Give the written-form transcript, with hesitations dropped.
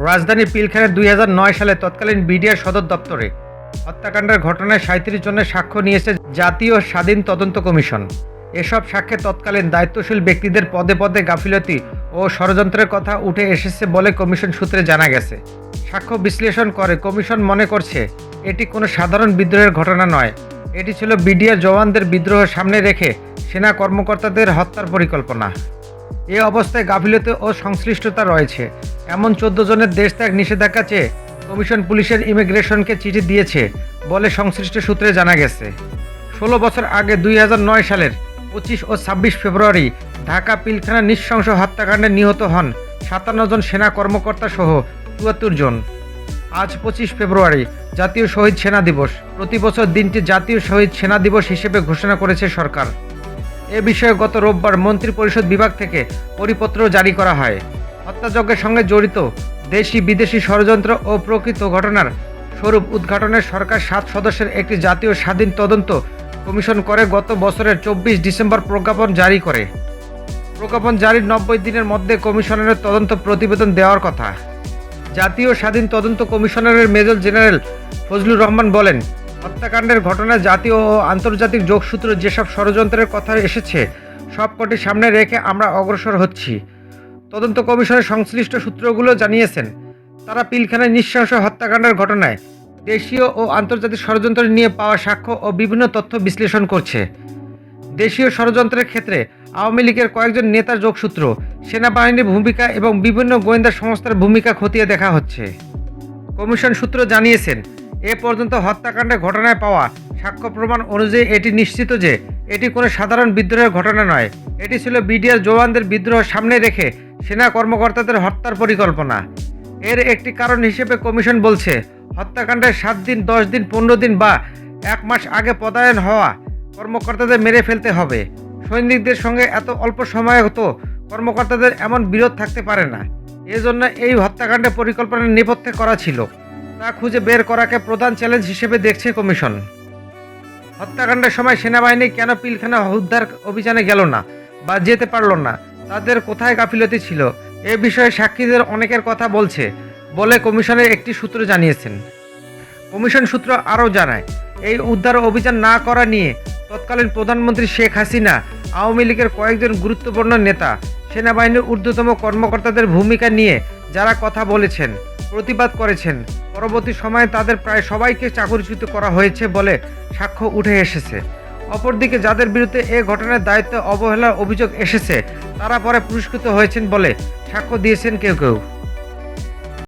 রাজধানীর পিলখানায় ২০০৯ সালে তৎকালীন বিডিআর সদর দপ্তরে হত্যাকাণ্ডের ঘটনায় ৩৭ জনের সাক্ষ্য নিয়েছে জাতীয় স্বাধীন তদন্ত কমিশন। এসব সাক্ষ্যে তৎকালীন দায়িত্বশীল ব্যক্তিদের পদে পদে গাফিলতি ও ষড়যন্ত্রের কথা উঠে এসেছে বলে কমিশন সূত্রে জানা গেছে। সাক্ষ্য বিশ্লেষণ করে কমিশন মনে করছে এটি কোনো সাধারণ বিদ্রোহের ঘটনা নয়, এটি ছিল বিডিআর জওয়ানদের বিদ্রোহ সামনে রেখে সেনা কর্মকর্তাদের হত্যার পরিকল্পনা। এ অবস্থায় গাফিলতি ও সংশ্লিষ্টতা রয়েছে এমন ১৪ জনের দেশত্যাগ নিষেধাজ্ঞা চেয়ে কমিশন পুলিশের ইমিগ্রেশনকে চিঠি দিয়েছে বলে সংশ্লিষ্ট সূত্রে জানা গেছে। ১৬ বছর আগে ২০০৯ সালের ২৫ ও ২৬ ফেব্রুয়ারি ঢাকা পিলখানা নৃশংস হত্যাকাণ্ডে নিহত হন ৫৭ জন সেনা কর্মকর্তা সহ ৭৪ জন। আজ ২৫ ফেব্রুয়ারি জাতীয় শহীদ সেনা দিবস। প্রতি বছর দিনটি জাতীয় শহীদ সেনা দিবস হিসেবে ঘোষণা করেছে সরকার। এ বিষয়ে গত রোববার মন্ত্রিপরিষদ বিভাগ থেকে পরিপত্র জারি করা হয়। হত্যাযজ্ঞের সঙ্গে জড়িত দেশি বিদেশি ষড়যন্ত্র ও প্রকৃত ঘটনার স্বরূপ উদ্ঘাটনে সরকার ৭ সদস্যের একটি জাতীয় স্বাধীন তদন্ত কমিশন করে গত বছরের ২৪ ডিসেম্বর প্রজ্ঞাপন জারি করে। প্রজ্ঞাপন জারির ৯০ দিনের মধ্যে কমিশনের তদন্ত প্রতিবেদন দেওয়ার কথা। জাতীয় স্বাধীন তদন্ত কমিশনারের মেজর জেনারেল ফজলুর রহমান বলেন, হত্যাকাণ্ডের ঘটনায় জাতীয় ও আন্তর্জাতিক যোগসূত্র যেসব ষড়যন্ত্রের কথা এসেছে সবকটি সামনে রেখে আমরা অগ্রসর হচ্ছি। তদন্ত কমিশনের সংশ্লিষ্ট সূত্রগুলো জানিয়েছেন, তারা পিলখানায় নৃশংস হত্যাকাণ্ডের ঘটনায় দেশীয় ও আন্তর্জাতিক ষড়যন্ত্র নিয়ে পাওয়া সাক্ষ্য ও বিভিন্ন তথ্য বিশ্লেষণ করছে। দেশীয় ষড়যন্ত্রের ক্ষেত্রে আওয়ামী লীগের কয়েকজন নেতার যোগসূত্র, সেনাবাহিনীর ভূমিকা এবং বিভিন্ন গোয়েন্দা সংস্থার ভূমিকা খতিয়ে দেখা হচ্ছে। কমিশন সূত্র জানিয়েছেন, এ পর্যন্ত হত্যাকাণ্ডের ঘটনায় পাওয়া সাক্ষ্য প্রমাণ অনুযায়ী এটি নিশ্চিত যে এটি কোনো সাধারণ বিদ্রোহের ঘটনা নয়, এটি ছিল বিডিআর জওয়ানদের বিদ্রোহ সামনে রেখে সেনা কর্মকর্তাদের হত্যার পরিকল্পনা। এর একটি কারণ হিসেবে কমিশন বলছে, হত্যাকাণ্ডের ৭ দিন, ১০ দিন, ১৫ দিন বা ১ মাস আগে পদায়ন হওয়া কর্মকর্তাদের মেরে ফেলতে হবে। সৈনিকদের সঙ্গে এত অল্প সময়ে তো কর্মকর্তাদের এমন বিরোধ থাকতে পারে না। এজন্য এই হত্যাকাণ্ডের পরিকল্পনা নেপথ্যে করা ছিল তা খুঁজে বের করাকে প্রধান চ্যালেঞ্জ হিসেবে দেখছে কমিশন। হত্যাকাণ্ডের সময় সেনাবাহিনী কেন পিলখানা উদ্ধার অভিযানে গেল না বা যেতে পারল না, তাদের কোথায় গাফিলতি ছিল, এ বিষয়ে সাক্ষীদের অনেকের কথা বলছে বলে কমিশনের একটি সূত্র জানিয়েছেন। কমিশন সূত্র আরও জানায়, এই উদ্ধার অভিযান না করা নিয়ে তৎকালীন প্রধানমন্ত্রী শেখ হাসিনা, আওয়ামী লীগের কয়েকজন গুরুত্বপূর্ণ নেতা, সেনাবাহিনীর ঊর্ধ্বতম কর্মকর্তাদের ভূমিকা নিয়ে যারা কথা বলেছেন, প্রতিবাদ করেছেন, পরবর্তী সময়ে তাদের প্রায় সবাইকে চাকরিচ্যুত করা হয়েছে বলে সাক্ষ্য উঠে এসেছে। অপরদিকে যাদের বিরুদ্ধে এ ঘটনার দায়িত্ব অবহেলার অভিযোগ এসেছে তারা পরে পুরস্কৃত হয়েছেন বলে সাক্ষ্য দিয়েছেন কেউ কেউ।